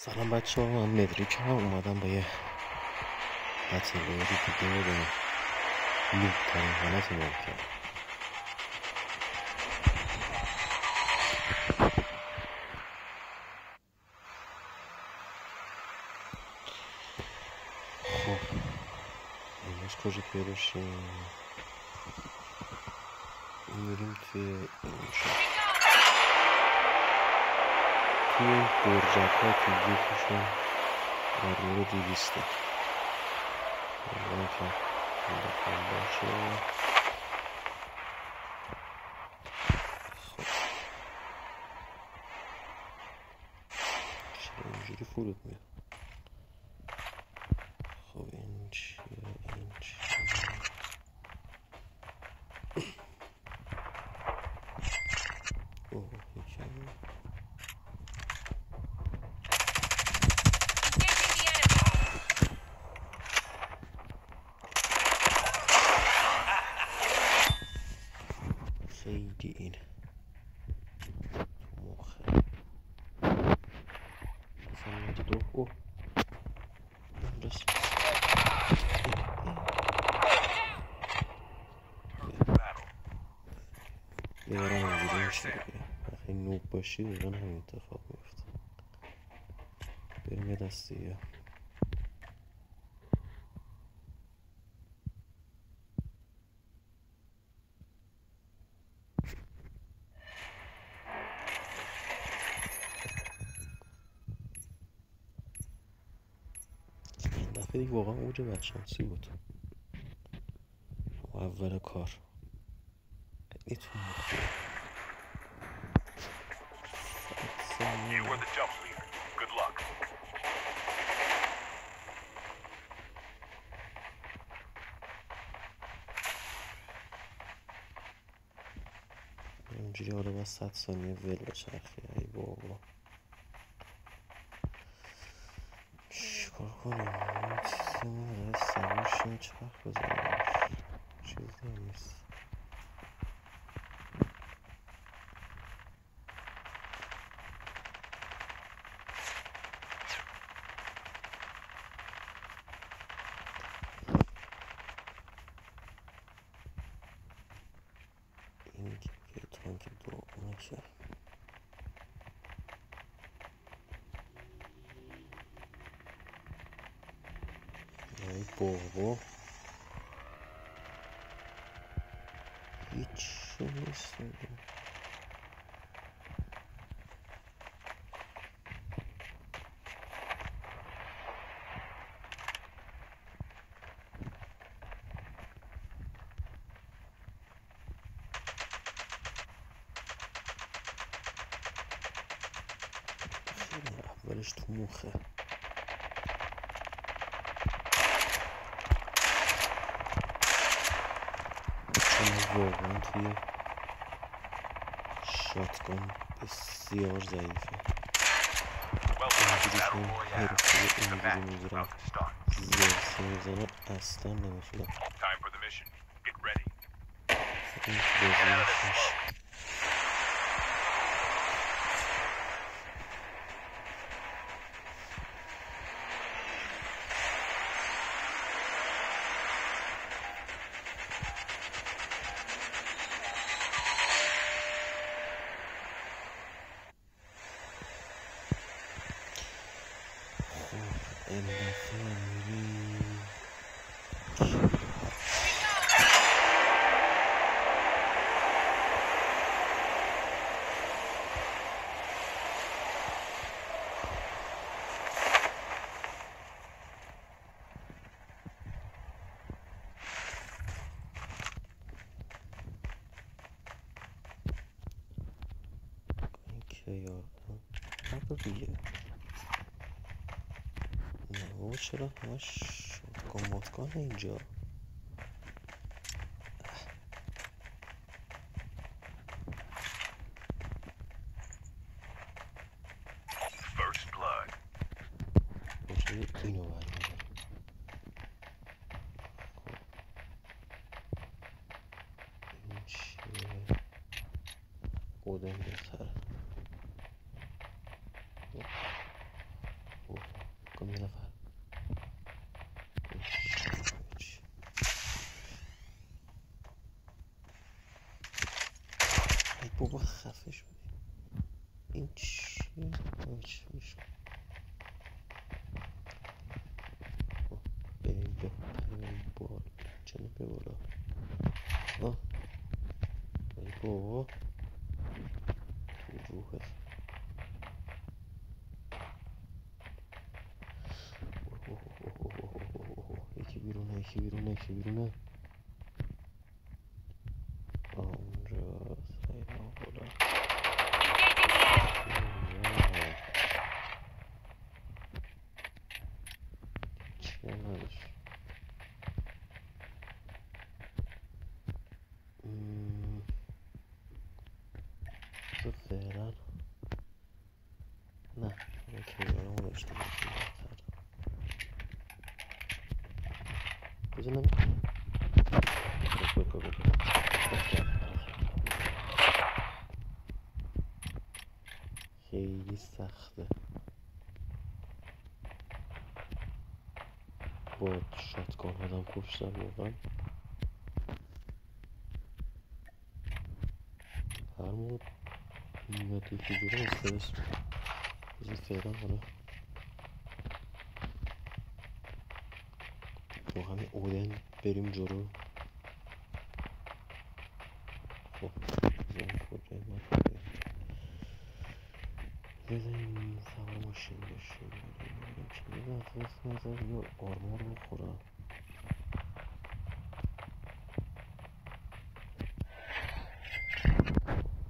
سلام بچه ها، من مدریک هم اومدم با یه بطلوری دیگه به لوب ترین حالت ممکن. خب امروز کجا پیدا داشتیم؟ میریم توی این شهر، توی این برجک ها توی یکیشون آرمور 200 امیدوارم که این دفعه باشه. خب چرا اینجوری فرود میاد؟ خب این چیه؟ این چیه؟ اوه یکی خیلی این تو مخه مثلا دو اوه درست بیارم اینجوری میشه دیگه. وقتی نوب باشی دقیقا همین اتفاق میفته. بریم یه دست دیگه. این دفعه دیگه واقعا اوج بدشانسی بود و اول کار خیلی تو مخیه. اینجوری حالا باید 100 ثانیه ول بچرخی. ای بابا چیکار کنیم؟ این چیزی داره سریعشون چرخ بزنیم، چیزی هم نیست. این که تانک دومه که ای بابا هیچ نیست دیگه. خیلی اولش تو مخه. چون واقعا توی شاتگان بسیار ضعیفه. اینجوری چون حرفه اینجوری میگیرم زرسه میزنم اصلا نمیتونم این بازی نشنش. خب این دفعه میریم این که یادم حق دیگه. نه بابا چرا همش گماتگانه اینجا؟ کجای اینو برمیدم؟ این چیه؟ اودن بهتره. کن یه نفر. ای بابا خفه شدی. این چیه؟ بریم بپریم بال چنه به بالا. ای بابا تو روحت. یکی بیرونه اونجاست. ای بابا چیه نداشت. تو فعلا نه اوکی برامون رو اشتباه کردم. بزن نمی خیلی سخته با شاتگان آدم کشتن واقعا. هر موقع میاد یکی جوره استرس بزن فعلا. حالا با همین اودن بریم جلو. خب بزن کجای ما بزنیم سوار ماشین بشیم بریم چه نفس نظر یا آرمار بخورم.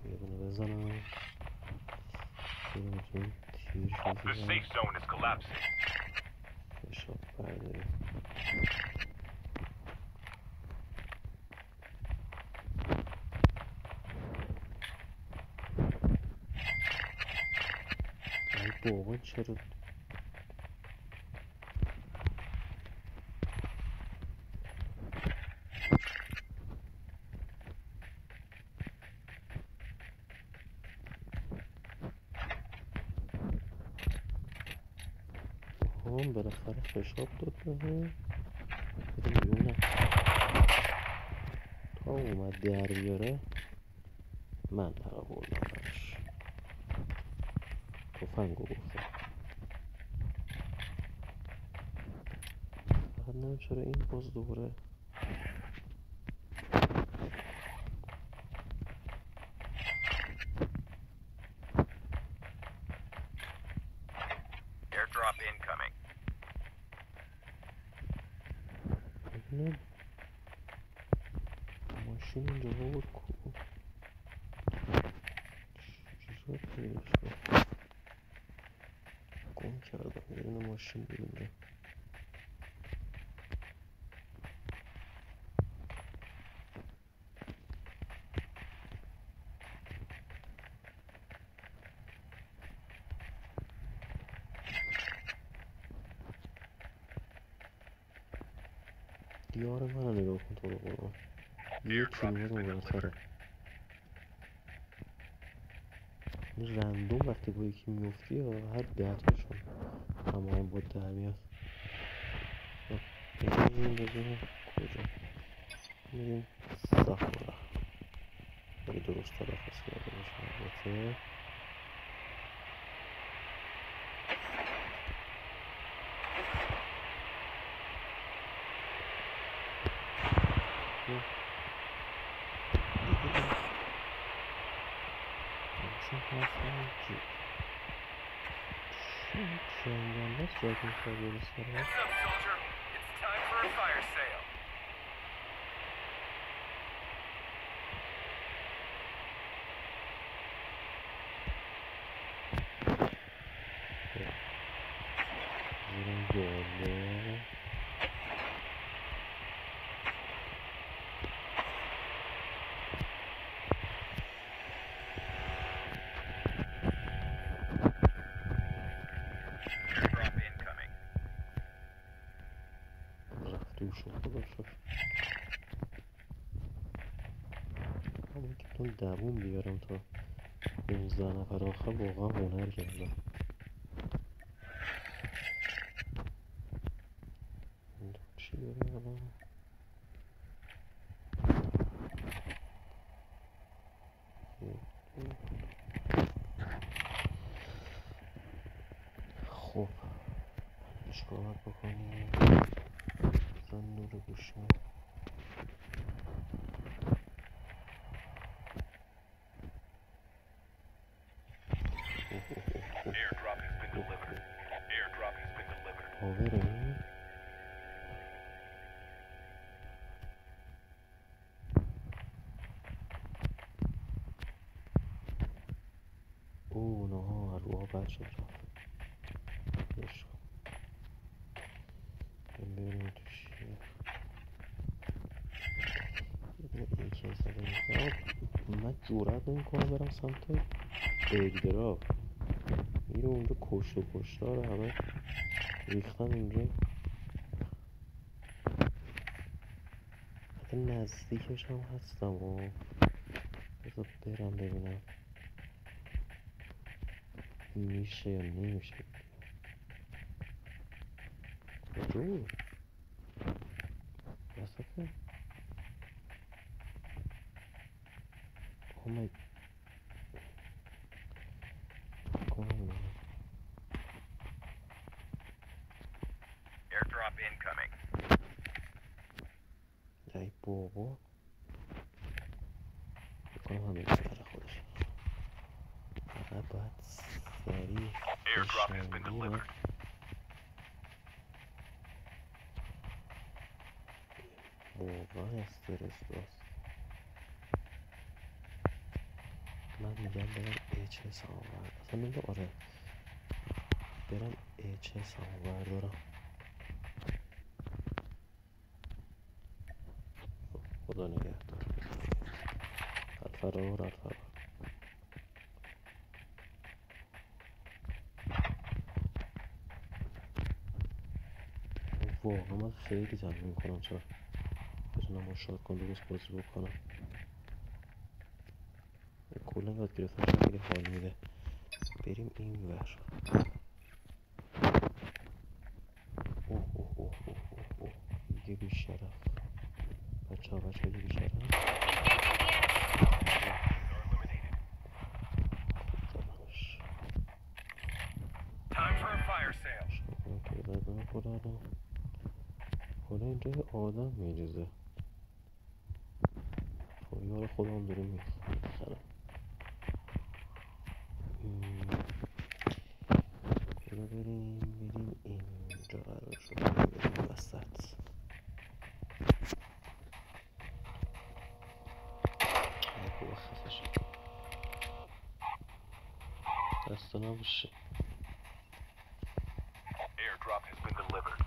یه دونه بزنم یه دونه تیر شدیم فشاب برداریم. ای بابا چرا هم بالاخره فشاب داد بهم. بریم بیرون. تا اومد در بیاره من در آوردم براش تفنگو گفتم. فقط نمیم چرا این باز دوباره ببینم ماشین اینجا بود کو چیزا پیداش کرد. گم کردم یه دونه ماشین بود اینجا. دیار منو نگاه کن تو رو قرآن. 1 کیلومتر بالاتره. این رندوم وقتی با یکی میفتی یا هر 10 تاشون هماهنگ با در میاد. ببینیم کجا میریم ساخورا. اگه درست تلفظ کرده باشم البته. رفتیم شد خدا شد. همون که تون دووم بیارم تا 15 نفر آخر واقعا هنر کردم. خب چیکار باید بکنیم؟ بزن نور گوشم. پاوره اوه نه روها بد شد رفت بشو بریم تو شیه این که زده میکنم من جورت نمی کنم برم سمت ایردراپ میره اونجا کشت و کشتار همه ریختن اونجا حتی نزدیکش هم هستم و بذار برم ببینم میشه یا نمیشه کجا وسط اومد کنم Airdrop incoming. ای بابا بکنم همه برای خودش فقط باید سریع Airdrop has been بشنگیرم delivered. واقعا استرس داست من میگم برم HS هم آورد اصلا نمیده آره برم HS هم بردارم خدا نگهدار الفرار الفرار واقعا من خیلی تمرین میکنم چرا بتونم با شاتگان درست بازی بکنم کلا یاد گرفتم خیلی حال میده بریم این ور اوه اوه اوه اوه اوه اوه یه بیشرف بچه ها یه بیشرف زدمش Time for a fire sale. شاید که بدن خودم حالا اینجا یه آدم میریزه خب یار خودم داره میخرم بیا بریم اینجا قرار شد بریم وسط خوب خفه شد دستا نباشه Airdrop has been delivered.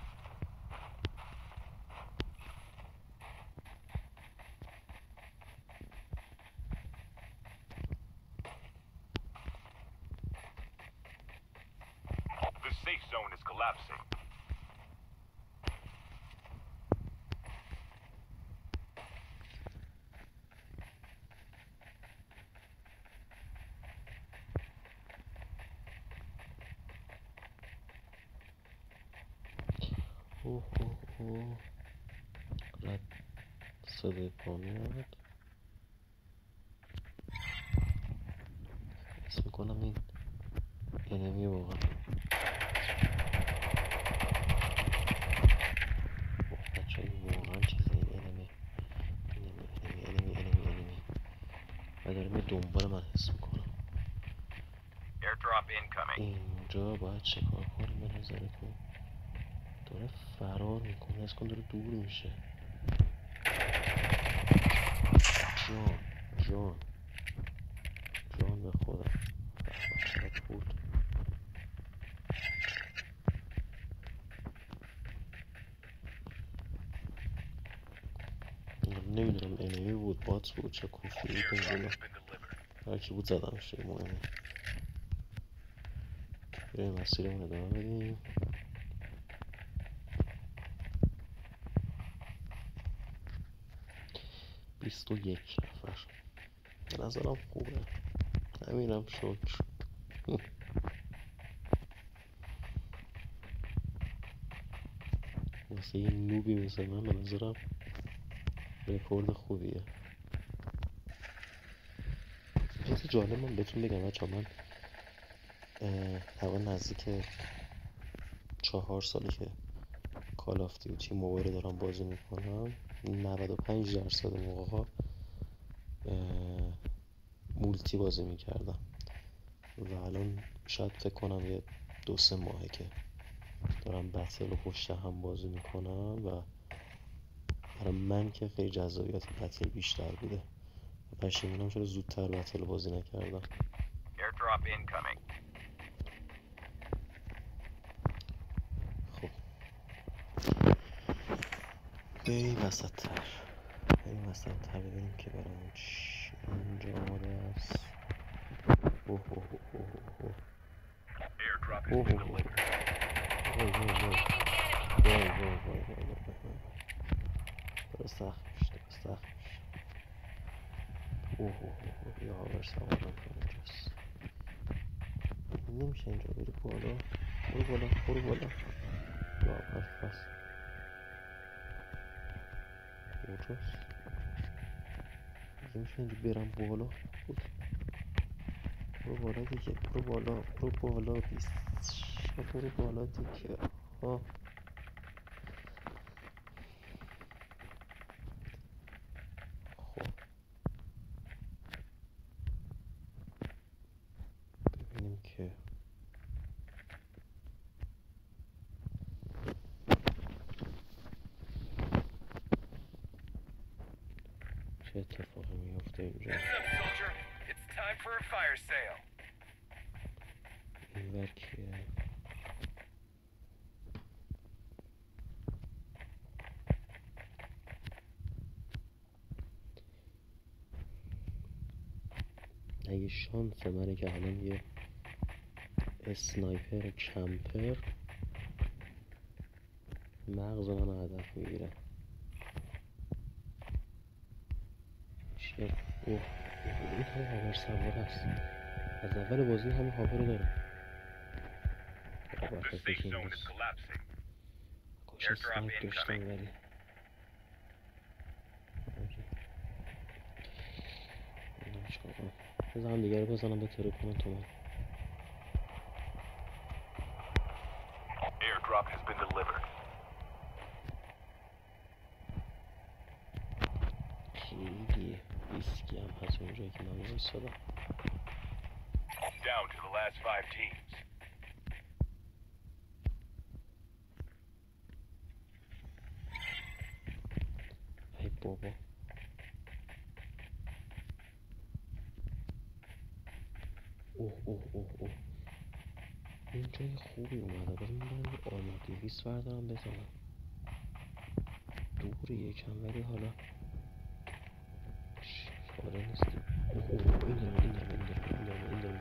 The safe zone is collapsing. اوه اوه اوه رد صدای پا میاد حس میکنم این انمی واقعا بچه این واقعا چیزه این انمی و داره می دنبال من حس میکنم Airdrop incoming. اینجا باید چکار کنیم به نظرتون داره فرار میکنه از کن داره دور میشه جان به خودم چقدر بود نمیدونم انمی بود بات بود چه کوفتی بود Airdrop نمیدونم has been delivered. هرکی بود زدمش دیگه مهمه بریم مسیرمون ادامه بدیم بیست و یک نفر به نظرم خوبه همینم شکر واسه یه نوبی مثل من به نظرم رکورد خوبیه چیز جالب من بهتون بگم بچه من تقریبا نزدیک 4 ساله که کال آف دیوتی موبایل دارم بازی میکنم 95% موقعها مولتی بازی میکردم و الان شاید فکر کنم یه 2-3 ماهه که دارم بتل و پشت هم بازی میکنم و برای من که خیلی جذابیت بتل بیشتر بوده و پشیمونم چرا زودتر بتل بازی نکردم. Airdrop incoming. خب بریم وسط تر ببینیم که برامون چی اینجا آماده است. اوه اوه اوه اوه اوه Airdrop has اوه been اوه delivered. وای داره سخت میشه. اوه یا هاور سوارم که اینجاست. نمیشه اینجا بری بالا. برو بالا یا هاور فست کجاست؟ نمیشه اینجا برم بالا. برو بالا دیگه. برو بالا دیگه. ها خب ببینیم که چه اتفاقی میفته اینجا. Heads up, soldier. It's time for a fire sale. این ور کیه؟ اگه شانس منه که الان یه اسنایپر کمپر مغز من هدف میگیره. چیه؟ اوه این همه هاور سوار هست. از اول بازی همه هاور داره. The safe zone is collapsing. کاش اسنایپ داشتم ولی چیکار کنم؟ بذار هم دیگه رو بزنم بتره کنم تو من. Airdrop has been delivered. خیلی ریسکی هم هست اونجایی که من وایسادم. Down to the last 5 teams. ای بابا اوه این جای خوبی اومده. بذار من آرمور 200 بردارم بزنم. دوره یکم ولی حالا ساده نیستی. این دارم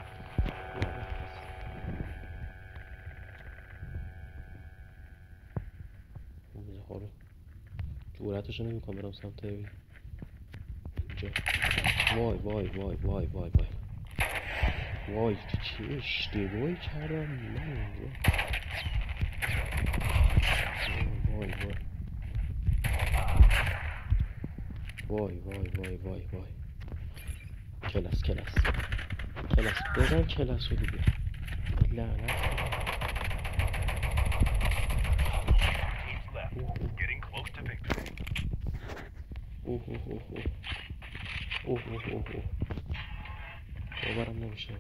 بذار حالا جورتشو نمیکنم برم سمت اینجا. وای چه اشتباهی کردم من اینجا. وای کلاس بزن کلاس رو دیگه. لعنت Teams left. Getting close to victory. باورم نمیشه.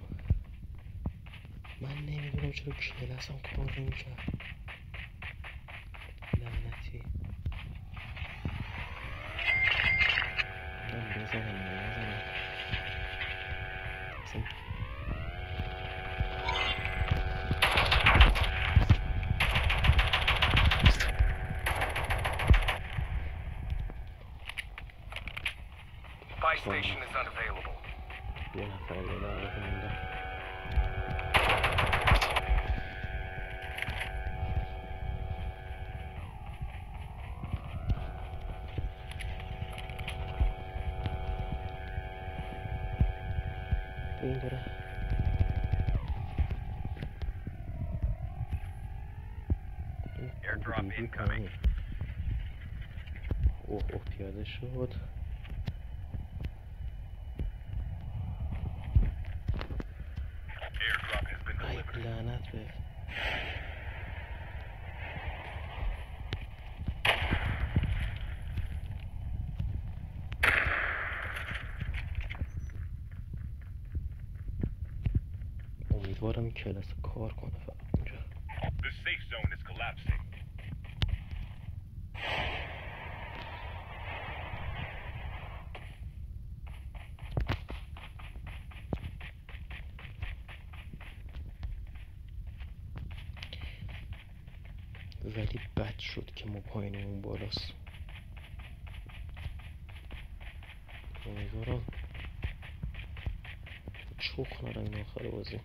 من نمیدونم چرا کلاسم کار نمیکرد. لعنتی. من بزنم Buy station is unavailable. یه نفر یه دعوت مونده. این داره Airdrop incoming. اوه پیاده شد. Airdrop has been ای delivered. لعنت به امیدوارم این کلاس کار کنه فقط اینجا. The safe zone is collapsing. ولی بد شد که ما پایینمون بالاست. امیدوارم چخ نرن این آخر بازی.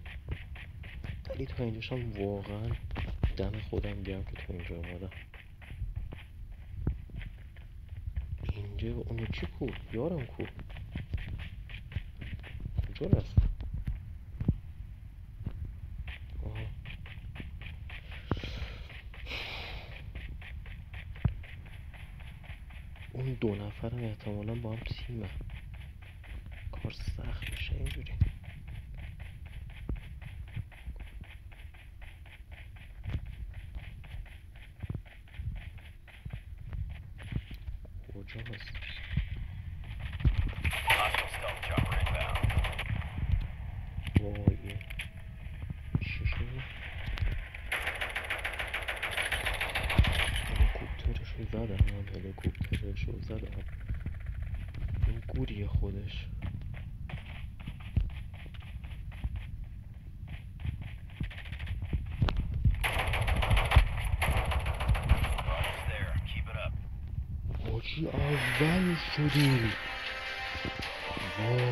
ولی تا اینجاشم واقعا دم خودم گرم که تا اینجا اومدم. اینجا اون یکی کو؟ یارم کو؟ کجا رفت؟ آها. اون دو نفرم احتمالا با هم تیمه. کار سخت میشه اینجوری. کجا هست؟ Hostile stealth chopper inbound. وای چی شده؟ هلیکوپترشو زدم. این گوریه خودش. Almost there. Keep it up. حاجی اول شدیم. وای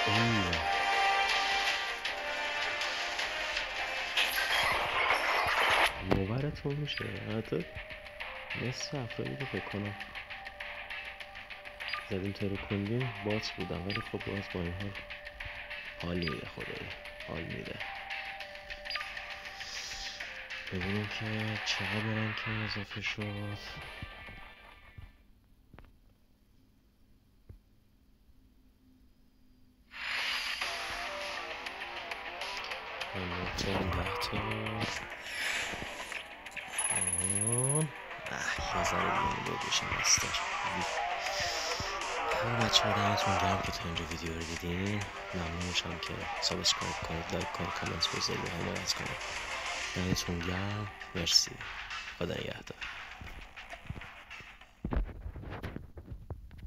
ایوه باورتون میشه حتی نصف هفته دیگه فکر کنم زدیم ترکوندیم بات بودم، ولی خب باز با این حال میده. خدایی حال میده. ببینیم که چقدر رنکینگ اضافه شد. یه ذره دیگه بشیم مستر. بچه ها دمتون گرم که تا اینجا ویدیو رو دیدین. ممنون میشم که سابسکرایب کنید، لایک کنید، کامنت بذارید و حمایت کنید. دمتون گرم. مرسی. خدا نگهدار.